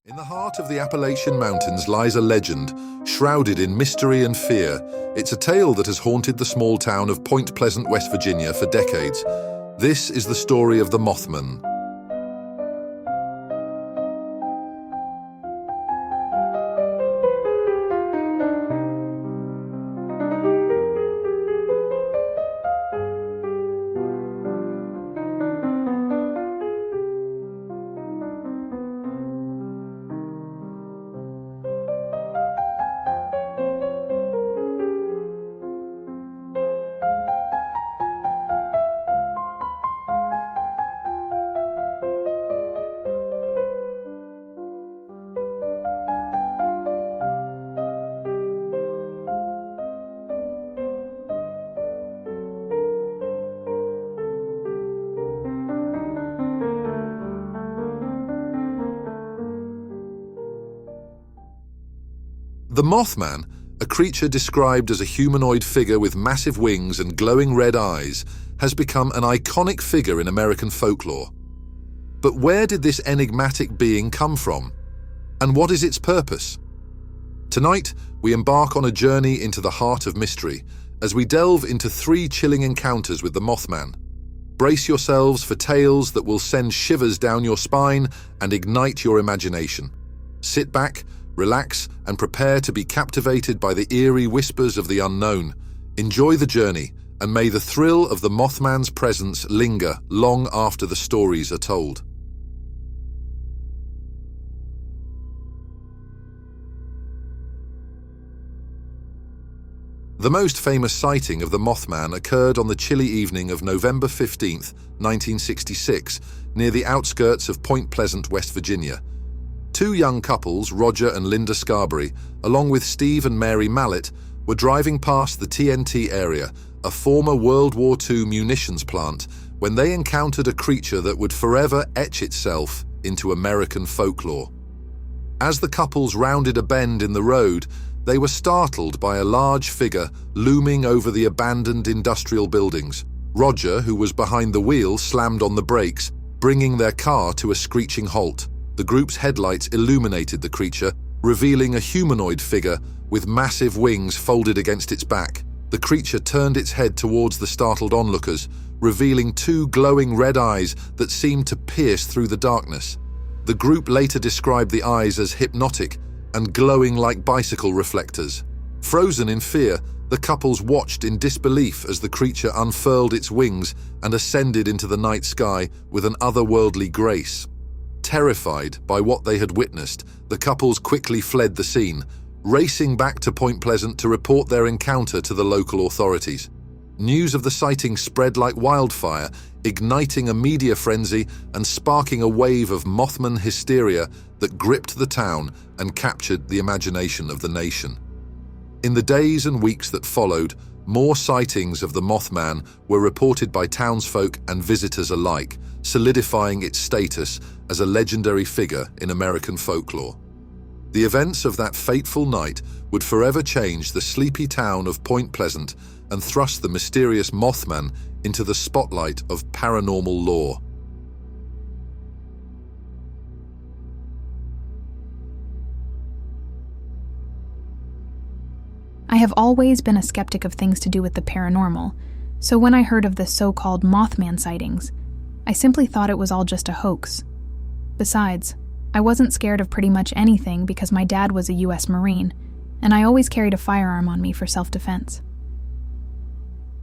In the heart of the Appalachian Mountains lies a legend, shrouded in mystery and fear. It's a tale that has haunted the small town of Point Pleasant, West Virginia for decades. This is the story of the Mothman. The Mothman, a creature described as a humanoid figure with massive wings and glowing red eyes, has become an iconic figure in American folklore. But where did this enigmatic being come from? And what is its purpose? Tonight, we embark on a journey into the heart of mystery as we delve into 3 chilling encounters with the Mothman. Brace yourselves for tales that will send shivers down your spine and ignite your imagination. Sit back, relax, and prepare to be captivated by the eerie whispers of the unknown. Enjoy the journey, and may the thrill of the Mothman's presence linger long after the stories are told. The most famous sighting of the Mothman occurred on the chilly evening of November 15, 1966, near the outskirts of Point Pleasant, West Virginia. 2 young couples, Roger and Linda Scarberry, along with Steve and Mary Mallet, were driving past the TNT area, a former World War II munitions plant, when they encountered a creature that would forever etch itself into American folklore. As the couples rounded a bend in the road, they were startled by a large figure looming over the abandoned industrial buildings. Roger, who was behind the wheel, slammed on the brakes, bringing their car to a screeching halt. The group's headlights illuminated the creature, revealing a humanoid figure with massive wings folded against its back. The creature turned its head towards the startled onlookers, revealing 2 glowing red eyes that seemed to pierce through the darkness. The group later described the eyes as hypnotic and glowing like bicycle reflectors. Frozen in fear, the couples watched in disbelief as the creature unfurled its wings and ascended into the night sky with an otherworldly grace. Terrified by what they had witnessed, the couples quickly fled the scene, racing back to Point Pleasant to report their encounter to the local authorities. News of the sighting spread like wildfire, igniting a media frenzy and sparking a wave of Mothman hysteria that gripped the town and captured the imagination of the nation. In the days and weeks that followed, more sightings of the Mothman were reported by townsfolk and visitors alike, solidifying its status as a legendary figure in American folklore. The events of that fateful night would forever change the sleepy town of Point Pleasant and thrust the mysterious Mothman into the spotlight of paranormal lore. I have always been a skeptic of things to do with the paranormal, so when I heard of the so-called Mothman sightings, I simply thought it was all just a hoax. Besides, I wasn't scared of pretty much anything because my dad was a U.S. Marine, and I always carried a firearm on me for self-defense.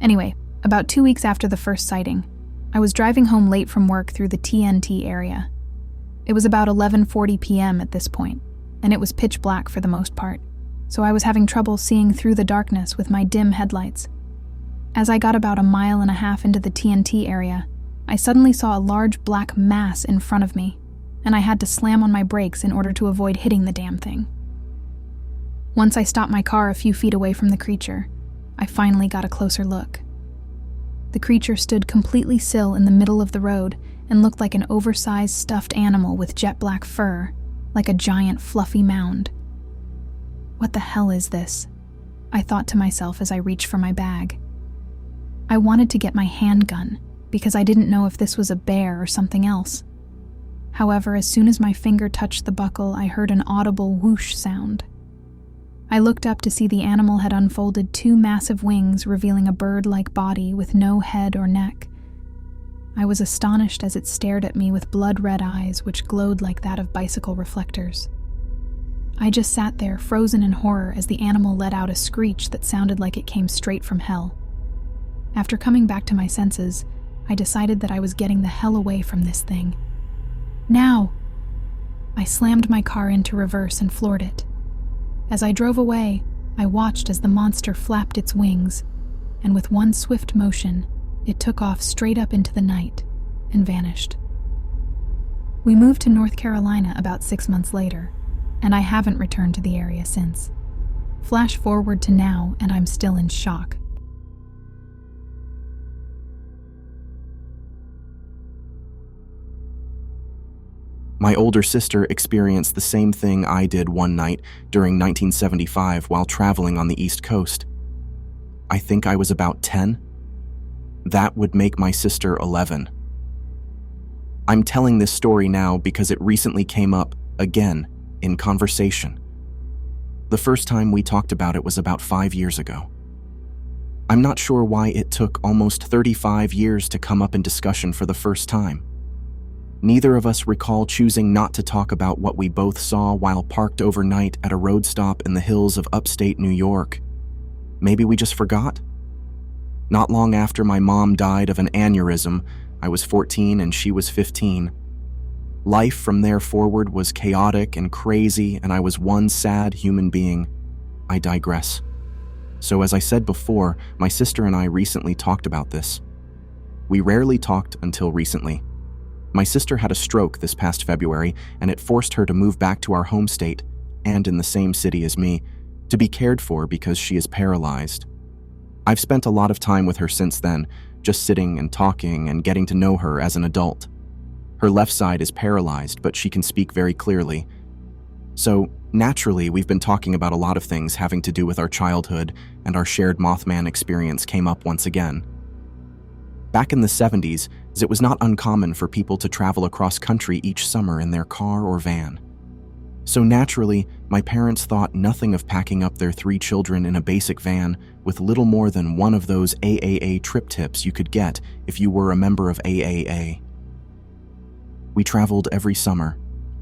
Anyway, about 2 weeks after the first sighting, I was driving home late from work through the TNT area. It was about 11:40 p.m. at this point, and it was pitch black for the most part, so I was having trouble seeing through the darkness with my dim headlights. As I got about 1.5 miles into the TNT area, I suddenly saw a large black mass in front of me, and I had to slam on my brakes in order to avoid hitting the damn thing. Once I stopped my car a few feet away from the creature, I finally got a closer look. The creature stood completely still in the middle of the road and looked like an oversized stuffed animal with jet black fur, like a giant fluffy mound. What the hell is this? I thought to myself as I reached for my bag. I wanted to get my handgun because I didn't know if this was a bear or something else. However, as soon as my finger touched the buckle, I heard an audible whoosh sound. I looked up to see the animal had unfolded two massive wings, revealing a bird-like body with no head or neck. I was astonished as it stared at me with blood-red eyes which glowed like that of bicycle reflectors. I just sat there, frozen in horror, as the animal let out a screech that sounded like it came straight from hell. After coming back to my senses, I decided that I was getting the hell away from this thing. Now! I slammed my car into reverse and floored it. As I drove away, I watched as the monster flapped its wings, and with one swift motion, it took off straight up into the night and vanished. We moved to North Carolina about 6 months later, and I haven't returned to the area since. Flash forward to now, and I'm still in shock. My older sister experienced the same thing I did one night during 1975 while traveling on the East Coast. I think I was about 10. That would make my sister 11. I'm telling this story now because it recently came up again in conversation. The first time we talked about it was about 5 years ago. I'm not sure why it took almost 35 years to come up in discussion for the first time. Neither of us recall choosing not to talk about what we both saw while parked overnight at a road stop in the hills of upstate New York. Maybe we just forgot? Not long after my mom died of an aneurysm, I was 14 and she was 15. Life from there forward was chaotic and crazy, and I was one sad human being. I digress. So as I said before, my sister and I recently talked about this. We rarely talked until recently. My sister had a stroke this past February, and it forced her to move back to our home state, and in the same city as me, to be cared for because she is paralyzed. I've spent a lot of time with her since then, just sitting and talking and getting to know her as an adult. Her left side is paralyzed, but she can speak very clearly. So, naturally, we've been talking about a lot of things having to do with our childhood, and our shared Mothman experience came up once again. Back in the 70s, it was not uncommon for people to travel across country each summer in their car or van. So naturally, my parents thought nothing of packing up their 3 children in a basic van with little more than one of those AAA trip tips you could get if you were a member of AAA. We traveled every summer.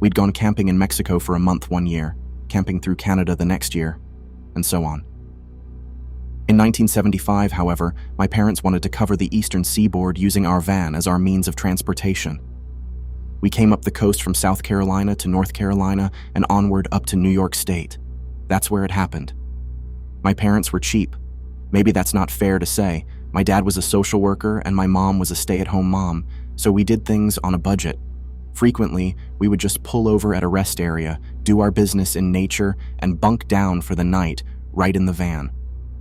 We'd gone camping in Mexico for a month one year, camping through Canada the next year, and so on. In 1975, however, my parents wanted to cover the eastern seaboard using our van as our means of transportation. We came up the coast from South Carolina to North Carolina and onward up to New York State. That's where it happened. My parents were cheap. Maybe that's not fair to say. My dad was a social worker and my mom was a stay-at-home mom, so we did things on a budget. Frequently, we would just pull over at a rest area, do our business in nature, and bunk down for the night right in the van.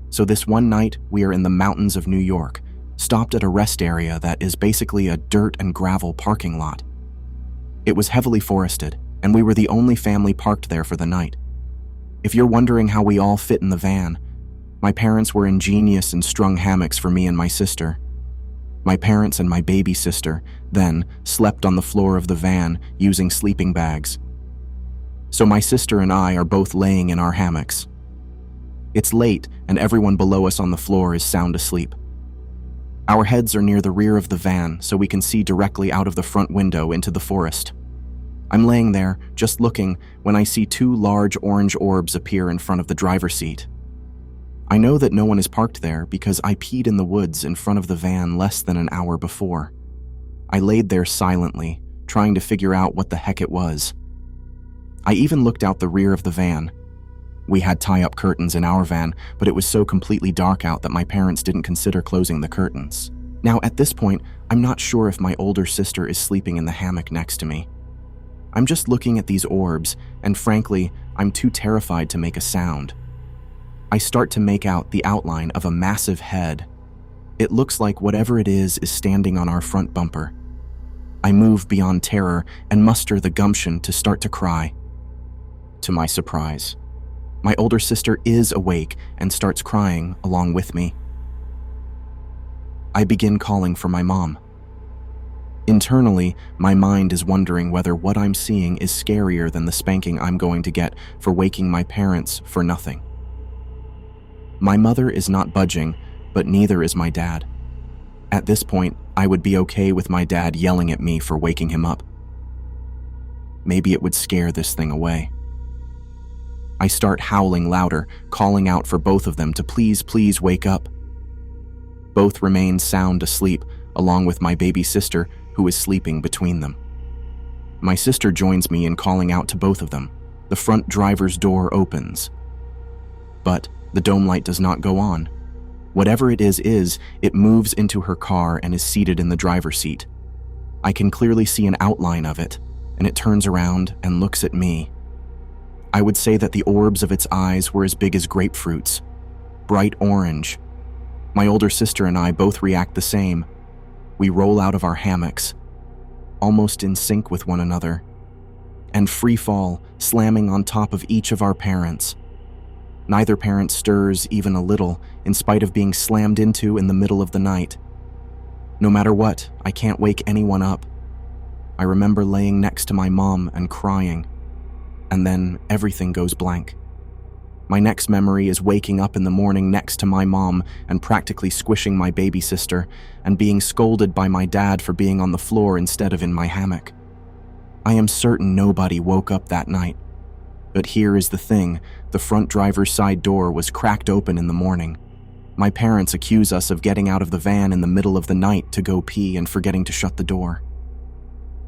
So this one night, we are in the mountains of New York, stopped at a rest area that is basically a dirt and gravel parking lot. It was heavily forested, and we were the only family parked there for the night. If you're wondering how we all fit in the van, my parents were ingenious and strung hammocks for me and my sister. My parents and my baby sister then slept on the floor of the van using sleeping bags. So my sister and I are both laying in our hammocks. It's late, and everyone below us on the floor is sound asleep. Our heads are near the rear of the van, so we can see directly out of the front window into the forest. I'm laying there, just looking, when I see 2 large orange orbs appear in front of the driver's seat. I know that no one is parked there because I peed in the woods in front of the van less than an hour before. I laid there silently, trying to figure out what the heck it was. I even looked out the rear of the van. We had tie-up curtains in our van, but it was so completely dark out that my parents didn't consider closing the curtains. Now, at this point, I'm not sure if my older sister is sleeping in the hammock next to me. I'm just looking at these orbs, and frankly, I'm too terrified to make a sound. I start to make out the outline of a massive head. It looks like whatever it is standing on our front bumper. I move beyond terror and muster the gumption to start to cry. To my surprise, my older sister is awake and starts crying along with me. I begin calling for my mom. Internally, my mind is wondering whether what I'm seeing is scarier than the spanking I'm going to get for waking my parents for nothing. My mother is not budging, but neither is my dad. At this point, I would be okay with my dad yelling at me for waking him up. Maybe it would scare this thing away. I start howling louder, calling out for both of them to please wake up. Both remain sound asleep, along with my baby sister, who is sleeping between them. My sister joins me in calling out to both of them. The front driver's door opens. But the dome light does not go on. Whatever it is, it moves into her car and is seated in the driver's seat. I can clearly see an outline of it, and it turns around and looks at me. I would say that the orbs of its eyes were as big as grapefruits, bright orange. My older sister and I both react the same. We roll out of our hammocks, almost in sync with one another, and free fall, slamming on top of each of our parents. Neither parent stirs even a little, in spite of being slammed into in the middle of the night. No matter what, I can't wake anyone up. I remember laying next to my mom and crying, and then everything goes blank. My next memory is waking up in the morning next to my mom and practically squishing my baby sister and being scolded by my dad for being on the floor instead of in my hammock. I am certain nobody woke up that night. But here is the thing, the front driver's side door was cracked open in the morning. My parents accuse us of getting out of the van in the middle of the night to go pee and forgetting to shut the door.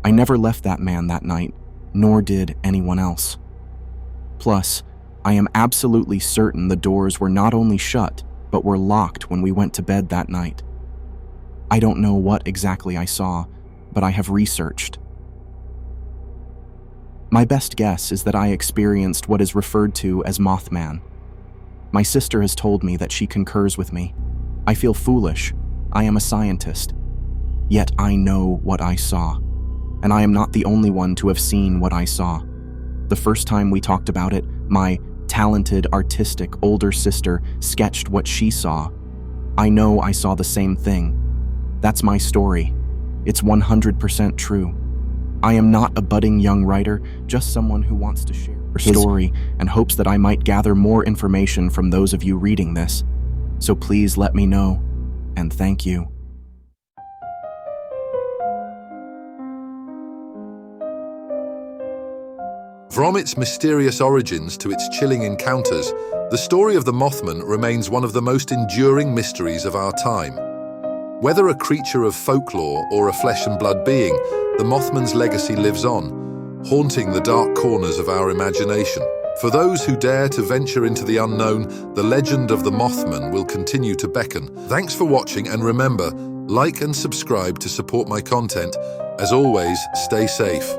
I never left that man that night, nor did anyone else. Plus, I am absolutely certain the doors were not only shut, but were locked when we went to bed that night. I don't know what exactly I saw, but I have researched. My best guess is that I experienced what is referred to as Mothman. My sister has told me that she concurs with me. I feel foolish. I am a scientist. Yet I know what I saw, and I am not the only one to have seen what I saw. The first time we talked about it, my talented, artistic older sister sketched what she saw. I know I saw the same thing. That's my story. It's 100% true. I am not a budding young writer, just someone who wants to share her story and hopes that I might gather more information from those of you reading this. So please let me know, and thank you. From its mysterious origins to its chilling encounters, the story of the Mothman remains one of the most enduring mysteries of our time. Whether a creature of folklore or a flesh and blood being, the Mothman's legacy lives on, haunting the dark corners of our imagination. For those who dare to venture into the unknown, the legend of the Mothman will continue to beckon. Thanks for watching, and remember, like and subscribe to support my content. As always, stay safe.